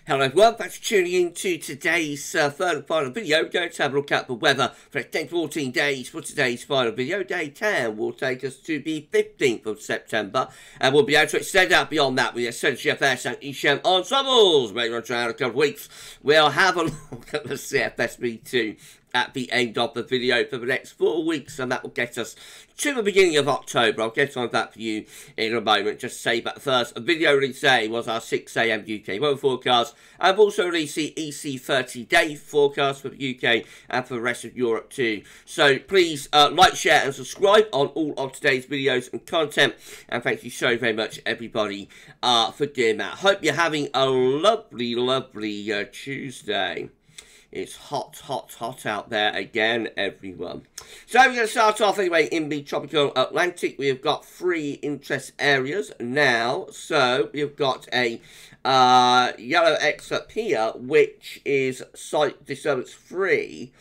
Hello everyone, thanks for tuning in to today's third and final video. We're going to have a look at the weather for the next 14 days for today's final video. Day 10 will take us to the 15th of September, and we'll be able to extend out beyond that with the GFS and GFS Ensembles. Maybe around a couple of weeks, we'll have a look at the CFS V2 at the end of the video for the next 4 weeks, and that will get us to the beginning of October. I'll get on that for you in a moment. Just say that the first video release day was our 6 AM UK weather forecast. I've also released the EC 30-day forecast for the UK and for the rest of Europe too. So please like, share and subscribe on all of today's videos and content, and thank you so very much everybody for doing that. Hope you're having a lovely Tuesday. It's hot out there again, everyone. So we're going to start off anyway in the tropical Atlantic. We've got 3 interest areas now. So we've got a yellow X up here, which is site disturbance free.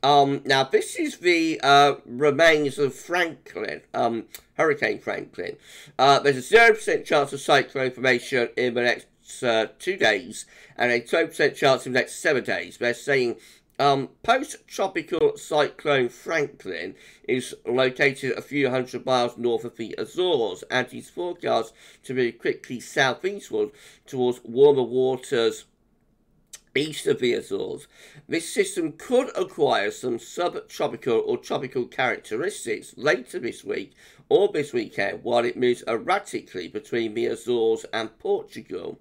Now this is the remains of Franklin, Hurricane Franklin. There's a 0% chance of cyclone formation in the next 2 days, and a 20% chance in the next 7 days. They're saying post-tropical cyclone Franklin is located a few hundred miles north of the Azores, and is forecast to move quickly southeastward towards warmer waters east of the Azores. This system could acquire some subtropical or tropical characteristics later this week or this weekend, while it moves erratically between the Azores and Portugal.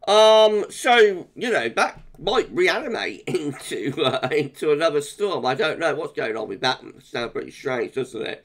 So, you know, that might reanimate into another storm. I don't know what's going on with that. It sounds pretty strange, doesn't it?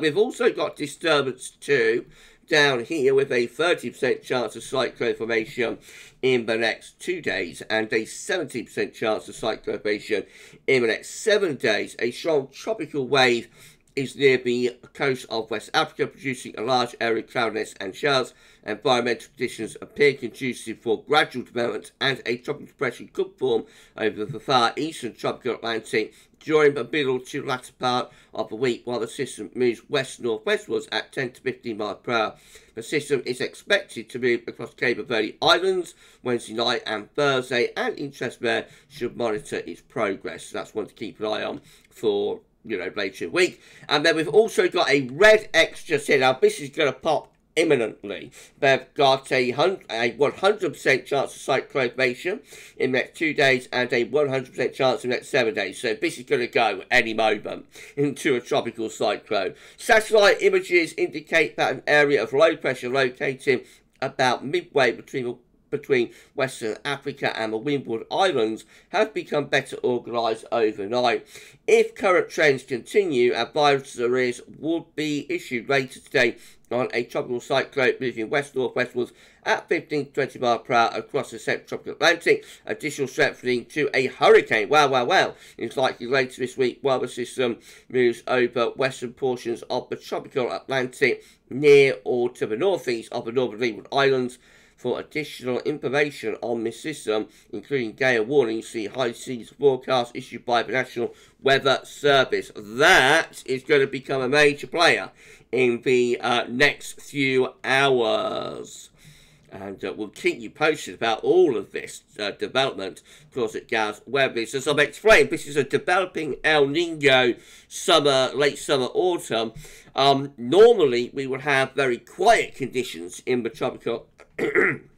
We've also got disturbance 2 down here with a 30% chance of cyclone formation in the next 2 days and a 70% chance of cyclone formation in the next 7 days. A strong tropical wave is near the coast of West Africa, producing a large area of cloudiness and showers. Environmental conditions appear conducive for gradual development, and a tropical depression could form over the far eastern tropical Atlantic during the middle to latter part of the week, while the system moves west-northwestwards at 10 to 15 miles per hour. The system is expected to move across Cape Verde Islands Wednesday night and Thursday, and interest there should monitor its progress. So that's one to keep an eye on for, you know, later in the week. And then we've also got a red X just here. Now this is going to pop imminently. They've got a 100% chance of cyclone formation in the next 2 days and a 100% chance in the next 7 days. So this is going to go any moment into a tropical cyclone. Satellite images indicate that an area of low pressure located about midway between Western Africa and the Windward Islands have become better organised overnight. If current trends continue, advisories would be issued later today on a tropical cyclone moving west-northwestwards at 15 to 20 miles per hour across the central tropical Atlantic. Additional strengthening to a hurricane, wow, is likely later this week while the system moves over western portions of the tropical Atlantic near or to the northeast of the northern Leeward Islands. For additional information on this system, including gale warnings, see high seas forecast issued by the National Weather Service. That is going to become a major player in the next few hours. And we'll keep you posted about all of this development, of course, at GavsWeatherVids. As I've explained, this is a developing El Nino summer, late summer, autumn. Normally, we would have very quiet conditions in the tropical in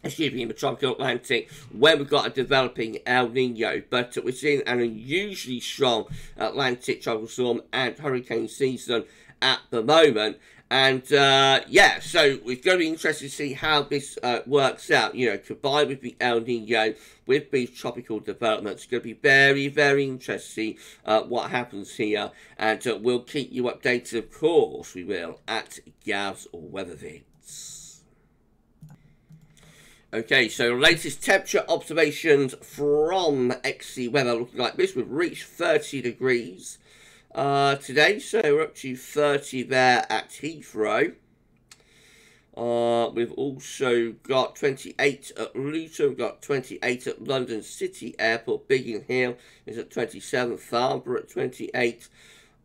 the tropical Atlantic when we've got a developing El Nino, but we're seeing an unusually strong Atlantic tropical storm and hurricane season at the moment. And yeah, so it's going to be interesting to see how this works out, you know, combined with the El Nino, with these tropical developments. It's going to be very interesting to see what happens here, and we'll keep you updated, of course, we will, at GavsWeatherVids. Okay, so latest temperature observations from XC weather looking like this. We've reached 30 degrees today, so we're up to 30 there at Heathrow. We've also got 28 at Luton, we've got 28 at London City Airport. Biggin Hill is at 27, Farnborough at 28,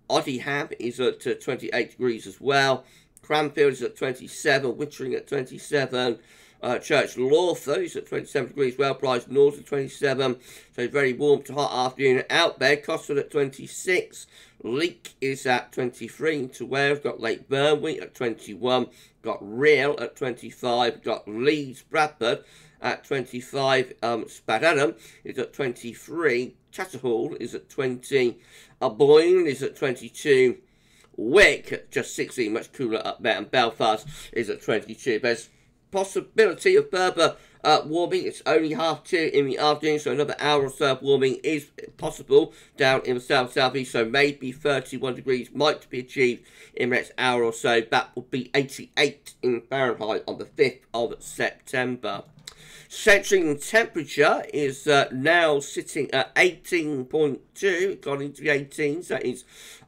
Oddiham is at 28 degrees as well. Cranfield is at 27, Wittering at 27, Church Lawther is at 27 degrees, well priced north at 27, so very warm to hot afternoon out there. Cosford at 26, Leek is at 23 into Wales, got Lake Burnley at 21, got Real at 25, got Leeds Bradford at 25, Spadadam is at 23, Chatterhall is at 20, Boyne is at 22, Wick at just 16, much cooler up there, and Belfast is at 22. There's possibility of further warming. It's only 2:30 in the afternoon, so another hour or so of warming is possible down in the south-southeast, so maybe 31 degrees might be achieved in the next hour or so. That will be 88 in Fahrenheit on the 5th of September. Central temperature is now sitting at 18.2, gone into the 18s, that is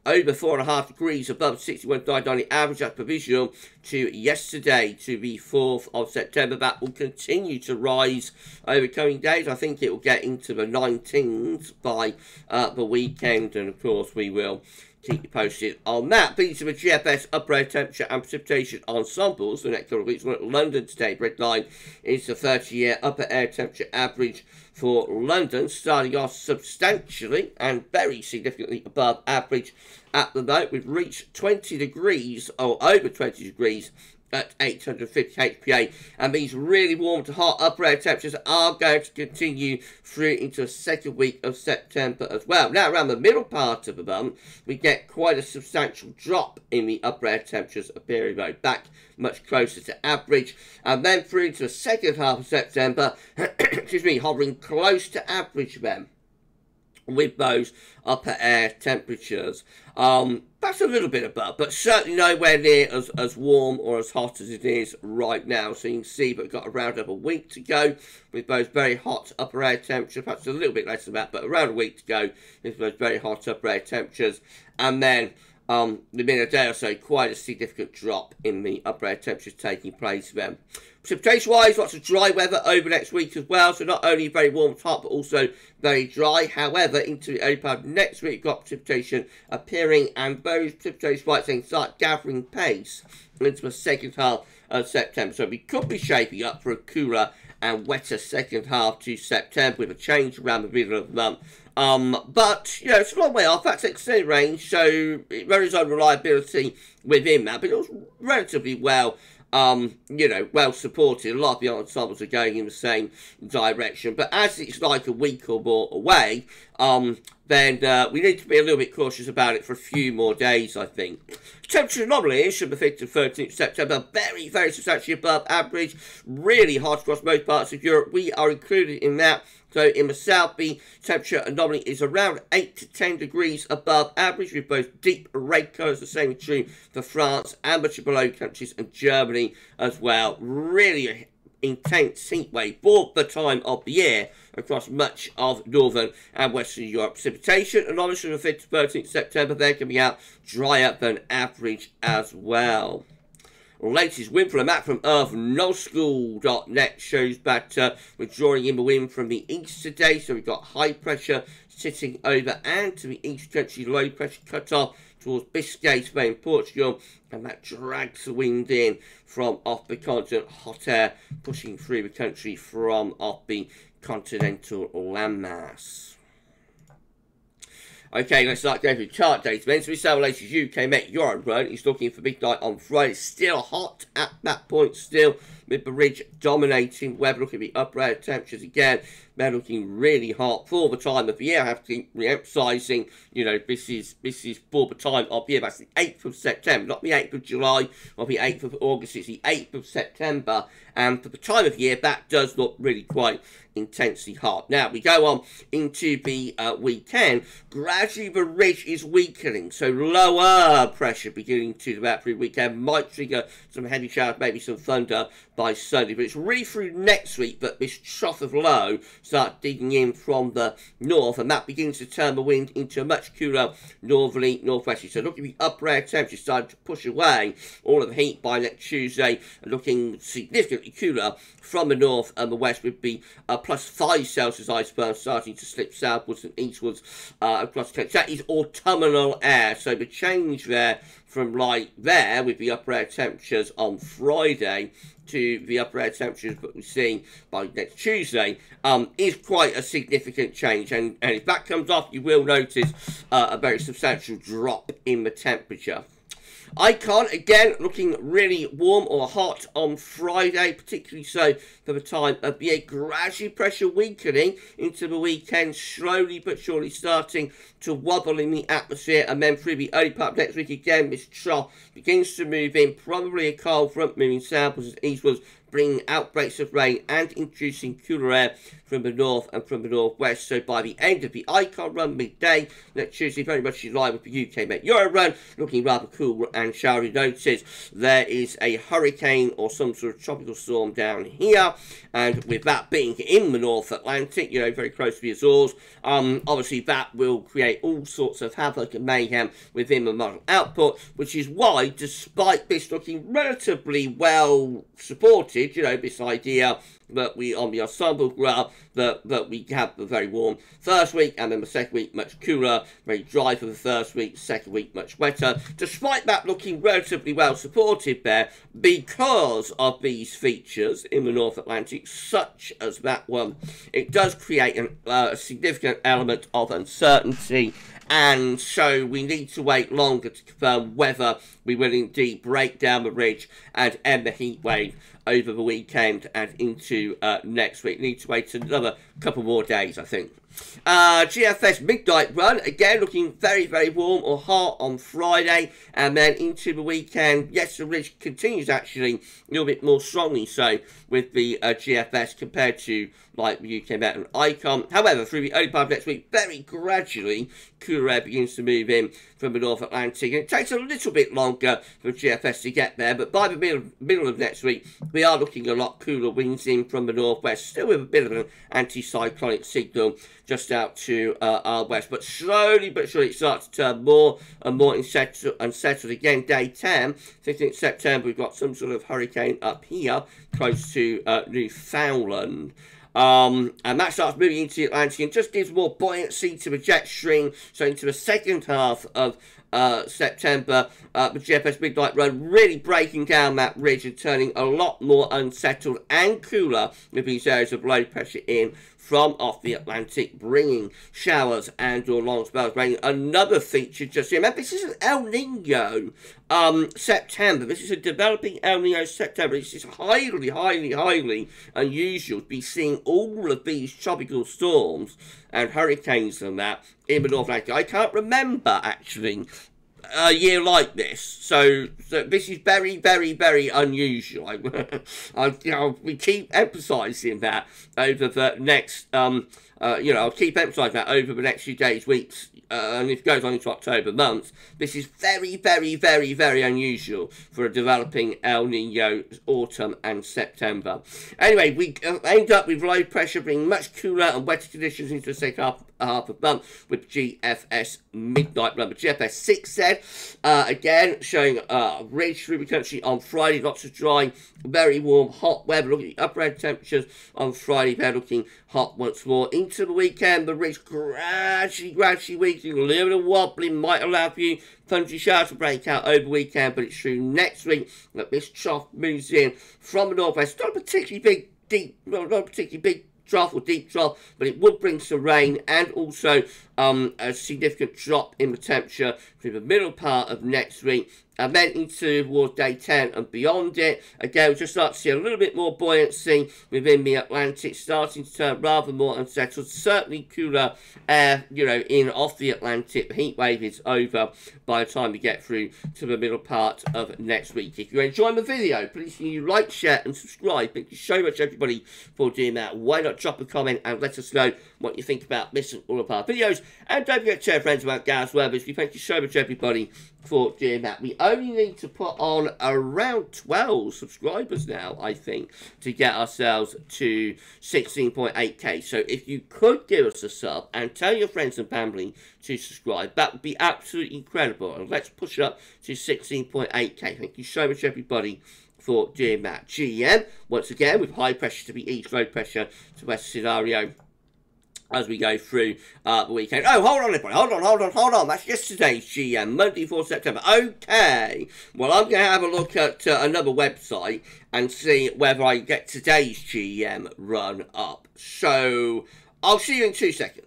over 4.5 degrees above 61.99 average, as provisional to yesterday, to the 4th of September. That will continue to rise over coming days. I think it will get into the 19s by the weekend, and of course we will keep you posted on that. These are the GFS upper air temperature and precipitation ensembles. The next couple of weeks, we're at London today. Red line is the 30-year upper air temperature average for London, starting off substantially and very significantly above average at the moment. We've reached 20 degrees, or over 20 degrees, at 850 HPA, and these really warm to hot upper air temperatures are going to continue through into the second week of September as well. Now, around the middle part of the month, we get quite a substantial drop in the upper air temperatures appearing though, back much closer to average, and then through into the second half of September, excuse me, hovering close to average then, with those upper air temperatures. That's a little bit above, but certainly nowhere near as warm or as hot as it is right now. So you can see we've got around a week to go with those very hot upper air temperatures. Perhaps a little bit less than that, but around a week to go with those very hot upper air temperatures. And then within a day or so, quite a significant drop in the upper air temperatures taking place then. Precipitation-wise, lots of dry weather over next week as well. So not only very warm top, but also very dry. However, into the early part of next week, we've got precipitation appearing, and those precipitation spikes then start gathering pace into the second half of September. So we could be shaping up for a cooler and wetter second half to September with a change around the middle of the month. But, you know, it's a long way off. That's extended range, so it varies on reliability within that. But it was relatively well, you know, well supported. A lot of the ensembles are going in the same direction. But as it's like a week or more away, then we need to be a little bit cautious about it for a few more days, I think. Temperature anomalies from the 5th to 13th September, very, very substantially above average. Really hot across most parts of Europe. We are included in that. So in the south, the temperature anomaly is around 8 to 10 degrees above average, with both deep red colours. The same is true for France and much below countries and Germany as well. Really intense heat wave for the time of the year across much of northern and western Europe. Precipitation anomalies from the 5th to 13th September, they're coming out drier than average as well. Latest Windflow Map from earthnullschool.net shows that we're drawing in the wind from the east today, so we've got high pressure sitting over and to the east country, low pressure cut off towards Biscay, Spain, Portugal, and that drags the wind in from off the continent, hot air pushing through the country from off the continental landmass. Okay, let's start going through chart data. Then, so we saw the latest UK Met Euro run. He's looking for midnight on Friday. Still hot at that point, still with the ridge dominating. We're looking at the upper air temperatures again. They're looking really hot for the time of the year. I have to keep re-emphasising, you know, this is for the time of the year. That's the 8th of September, not the 8th of July or the 8th of August. It's the 8th of September. And for the time of year, that does look really quite intensely hot. Now, we go on into the weekend. Gradually, the ridge is weakening. So lower pressure beginning to about through the weekend might trigger some heavy showers, maybe some thunder by Sunday. But it's really through next week that this trough of low start digging in from the north, and that begins to turn the wind into a much cooler northerly northwesterly. So looking at the upper air temperature starting to push away all of the heat by next Tuesday, looking significantly cooler from the north, and the west would be +5 Celsius iceberg starting to slip southwards and eastwards across the country. That is autumnal air, so the change there from like there with the upper air temperatures on Friday to the upper air temperatures that we're seeing by next Tuesday is quite a significant change. And if that comes off, you will notice a very substantial drop in the temperature. Icon, again, looking really warm or hot on Friday, particularly so for the time of year. Gradually pressure weakening into the weekend, slowly but surely starting to wobble in the atmosphere. And then through the early part of next week, again, this trough begins to move in. Probably a cold front moving southwards and eastwards, bringing outbreaks of rain and introducing cooler air from the north and from the northwest. So by the end of the Icon run midday next Tuesday, very much in line with the UK Met Euro run, looking rather cool and showery. Notice there is a hurricane or some sort of tropical storm down here, and with that being in the North Atlantic, you know, very close to the Azores, obviously that will create all sorts of havoc and mayhem within the model output, which is why, despite this looking relatively well supported, you know, this idea that we on the ensemble graph that we have the very warm first week, and then the second week much cooler, very dry for the first week, second week much wetter. Despite that looking relatively well supported there, because of these features in the North Atlantic, such as that one, it does create a significant element of uncertainty. And so we need to wait longer to confirm whether we will indeed break down the ridge and end the heat wave over the weekend and into next week. Need to wait another couple more days, I think. GFS midnight run, again looking very, very warm or hot on Friday, and then into the weekend. Yes, the ridge continues actually a little bit more strongly so with the GFS compared to like the UK Met and Icon. However, through the early part of next week, very gradually cooler air begins to move in from the North Atlantic, and it takes a little bit longer for GFS to get there, but by the middle of next week we are looking a lot cooler winds in from the northwest, still with a bit of an anticyclonic signal just out to our west, but slowly but surely it starts to turn more and more unsettled again. Day 10, 15th September, we've got some sort of hurricane up here close to Newfoundland. And that starts moving into the Atlantic and just gives more buoyancy to the jet stream. So into the second half of September, the GFS midnight run really breaking down that ridge and turning a lot more unsettled and cooler with these areas of low pressure in from off the Atlantic, bringing showers and or long spells of rain. Another feature just here. Remember, this is an El Nino September. This is a developing El Nino September. This is highly, highly, highly unusual to be seeing all of these tropical storms and hurricanes and that in the North Atlantic. I can't remember, actually, a year like this, so this is very, very, very unusual. We keep emphasising that over the next, I'll keep emphasising that over the next few days, weeks, and if it goes on into October months. This is very, very, very, very unusual for a developing El Nino autumn and September. Anyway, we end up with low pressure bringing much cooler and wetter conditions into the second half of the month with GFS midnight run. But GFS 6Z, again, showing ridge through the country on Friday. Lots of dry, very warm, hot weather. Look at the upper end temperatures on Friday. They're looking hot once more. Into the weekend, the ridge gradually weakening. A little bit of wobbling might allow for you thundery showers to break out over the weekend, but it's true next week that this trough moves in from the northwest. Not a particularly big trough or deep trough, but it would bring some rain and also a significant drop in the temperature through the middle part of next week. And then into towards day 10 and beyond it, again, we'll just start to see a little bit more buoyancy within the Atlantic, starting to turn rather more unsettled. Certainly cooler air, in off the Atlantic. The heat wave is over by the time we get through to the middle part of next week. If you're enjoying the video, please can you like, share and subscribe. Thank you so much, everybody, for doing that. Why not drop a comment and let us know what you think about this and all of our videos. And don't forget to tell friends about GavsWeatherVids. Thank you so much, everybody, for doing that. We only need to put on around 12 subscribers now, I think, to get ourselves to 16.8k. So if you could give us a sub and tell your friends and family to subscribe, that would be absolutely incredible. And let's push it up to 16.8k. Thank you so much, everybody, for doing that. GEM, once again, with high pressure to the east, low pressure to west scenario as we go through the weekend. Oh, hold on, everybody. Hold on. That's yesterday's GM, Monday, 4th September. Okay. Well, I'm going to have a look at another website and see whether I get today's GM run up. So, I'll see you in 2 seconds.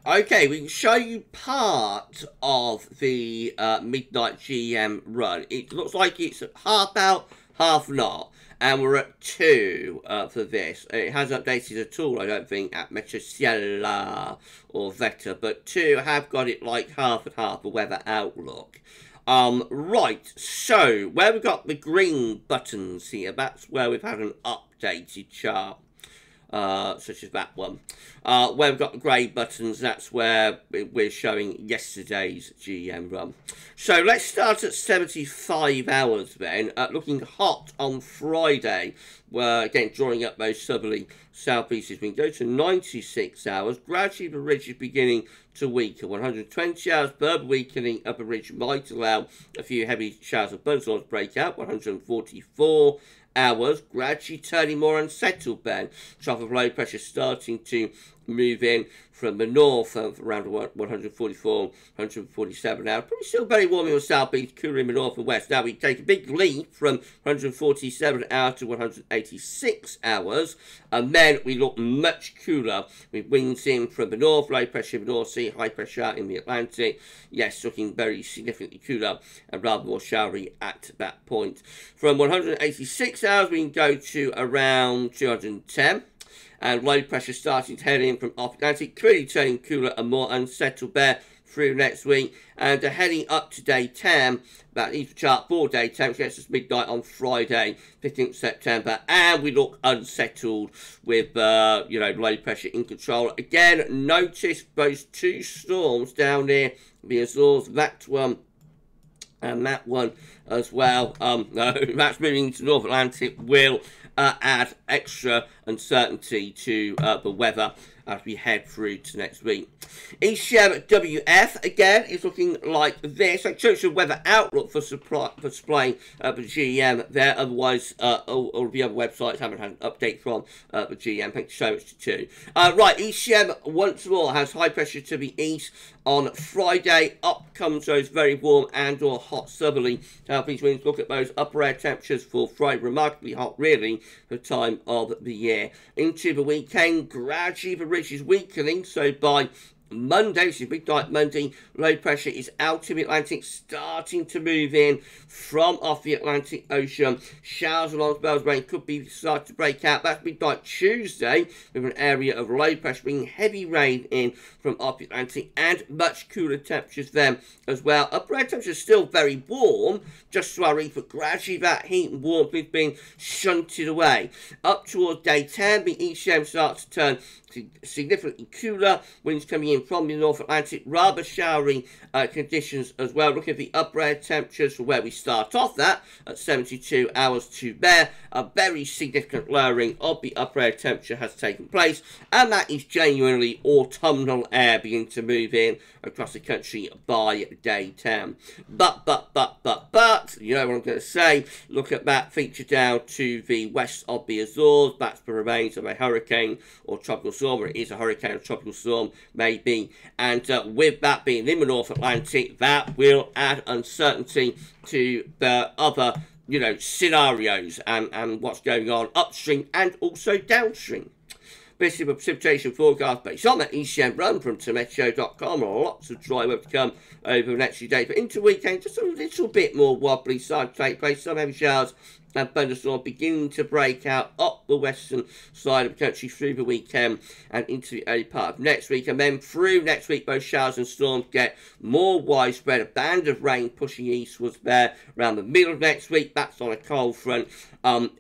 Okay, we can show you part of the midnight GM run. It looks like it's half out, half not. And we're at 2 for this. It hasn't updated at all, I don't think, at Metrociela or Vector. But 2 have got it like half and half, the weather outlook. Right, so where we've got the green buttons here, that's where we've had an updated chart. Such as that one. Where we've got the grey buttons, that's where we're showing yesterday's GM run. So let's start at 75 hours then, looking hot on Friday. Again, drawing up those southerly southeasters. We can go to 96 hours. Gradually the ridge is beginning to weaken. 120 hours, further weakening. Upper ridge might allow a few heavy showers of thunderstorms to break out. 144 hours, gradually turning more unsettled then. Trough of low pressure starting to move in from the north of around 144, 147 hours. Probably still very warm in the southeast, cooler in the north and west. Now we take a big leap from 147 hours to 186 hours, and then we look much cooler with winds in from the north, low pressure in the North Sea, high pressure out in the Atlantic. Yes, looking very significantly cooler and rather more showery at that point. From 186 hours, we can go to around 210. And low pressure starting to head in from off Atlantic, clearly turning cooler and more unsettled there through next week. And heading up to day 10, that is the chart for day 10, which gets us midnight on Friday, 15th September. And we look unsettled with, low pressure in control. Again, notice those 2 storms down there, the Azores, that one and that one as well. No, that's moving to North Atlantic will add extra uncertainty to the weather as we head through to next week. ECMWF again is looking like this. I chose the weather outlook for displaying the GM there. Otherwise, all the other websites haven't had an update from the GM. Thank you so much to 2. Right, ECM once more has high pressure to the east on Friday. Up comes those very warm and or hot southerly southeast winds. Look at those upper air temperatures for Friday. Remarkably hot, really, for the time of the year. Into the weekend, gradually the ridge is weakening. So by Monday, which is midnight Monday, low pressure is out of the Atlantic, starting to move in from off the Atlantic Ocean. Showers and long spells of rain could be starting to break out. That's midnight Tuesday, with an area of low pressure bringing heavy rain in from off the Atlantic and much cooler temperatures then as well. Upper air temperatures still very warm, just sorry, but gradually that heat and warmth is being shunted away. Up towards day 10, the ECM starts to turn significantly cooler, winds coming in from the North Atlantic, rather showery conditions as well. Look at the upper air temperatures for where we start off that at 72 hours to there. A very significant lowering of the upper air temperature has taken place, and that is genuinely autumnal air beginning to move in across the country by day 10. But, you know what I'm going to say, look at that feature down to the west of the Azores. That's the remains of a hurricane or tropical storm, or it is a hurricane or tropical storm, maybe. And with that being in the North Atlantic, that will add uncertainty to the other, scenarios and what's going on upstream and also downstream. This is a precipitation forecast based on that ECM run from Temmeteo.com. Lots of dry weather to come over the next few days. But into the weekend, just a little bit more wobbly side to take place. Some heavy showers and thunderstorms beginning to break out up the western side of the country through the weekend and into the early part of next week. And then through next week, both showers and storms get more widespread. A band of rain pushing eastwards there around the middle of next week. That's on a cold front,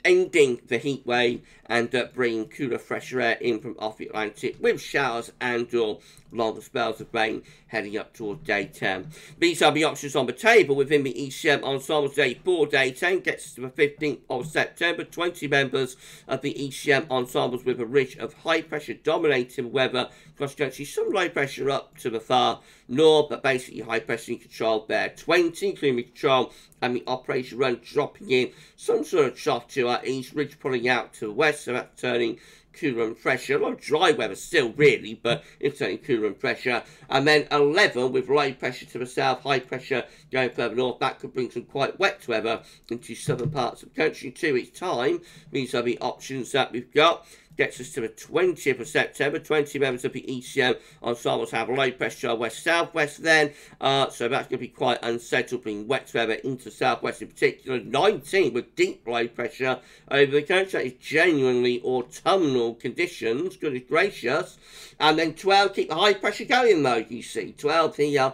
ending the heat wave and bringing cooler, fresher air in from off the Atlantic with showers and or longer spells of rain heading up towards day 10. These are the options on the table within the ECM Ensembles day 4. Day 10 gets us to the 15th of September. 20 members of the ECM Ensembles with a ridge of high pressure dominating weather across the country. Some low pressure up to the far north, but basically high pressure in control there. 20 including control and the operation run dropping in some sort of trough to our east, ridge pulling out to the west, so that's turning cooler and fresher. A lot of dry weather still, really, but it's certainly cooler and fresher. And then 11 with low pressure to the south, high pressure going further north. That could bring some quite wet weather into southern parts of the country. 2 weeks' time. These are the options that we've got. Gets us to the 20th of September. 20 members of the ECM ensembles have low pressure west-southwest then. So that's going to be quite unsettled, bringing wet weather into southwest in particular. 19 with deep low pressure over the country. That is genuinely autumnal conditions. Goodness gracious. And then 12, keep the high pressure going though, you see. 12 here,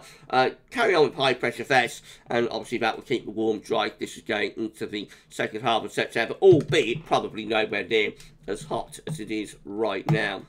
carry on with high pressure vest. And obviously that will keep the warm dry. This is going into the second half of September, albeit probably nowhere near as hot as it is right now.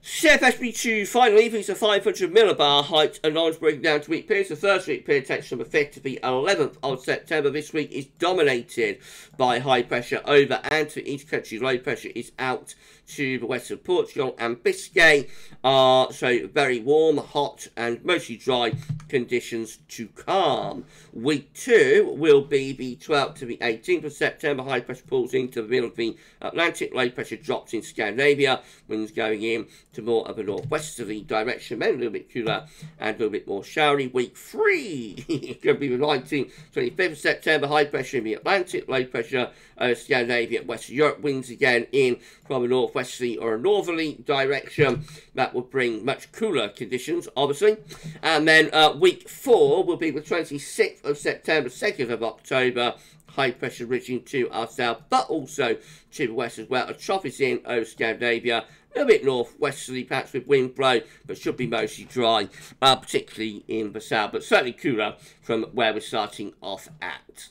CFS B2 finally, these are 500 millibar height anomalies breaking down to week periods. The first week period takes from the 5th to the 11th of September. This week is dominated by high pressure over and to east country. Low pressure is out to the west of Portugal and Biscay. So very warm, hot and mostly dry conditions to calm. Week 2 will be the 12th to the 18th of September. High pressure pulls into the middle of the Atlantic. Low pressure drops in Scandinavia. Winds going in to more of a northwesterly direction, then a little bit cooler and a little bit more showery. Week 3 it's going to be the 19th, 25th of September. High pressure in the Atlantic, low pressure Scandinavia, Western Europe. Winds again in from a northwesterly or a northerly direction. That will bring much cooler conditions, obviously. And then week 4 will be the 26th of September, 2nd of October. High pressure reaching to our south, but also to the west as well. A trough is in over Scandinavia. A little bit northwesterly, perhaps with wind flow, but should be mostly dry, particularly in the south, but certainly cooler from where we're starting off at.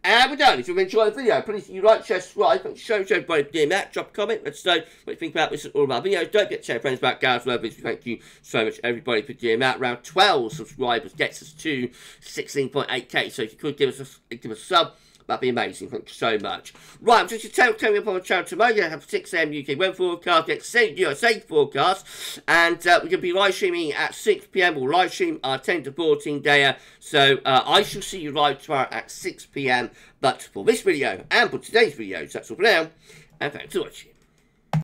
And we're done. If you've enjoyed the video, please like, share, subscribe, and show everybody doing that. Drop a comment, let us know what you think about this and all of our videos. Don't forget to tell your friends about GavsWeatherVids. Thank you so much, everybody, for doing that. Around 12 subscribers gets us to 16.8k. So if you could give us a sub, that'd be amazing. Thank you so much. Right, I'm just coming up on the channel tomorrow. You're going to have 6 AM UK weather forecast, extended USA forecast, and we're going to be live streaming at 6 PM. We'll live stream our 10 to 14 day. So I shall see you live tomorrow at 6 PM. But for this video and for today's videos, that's all for now. And thanks for watching.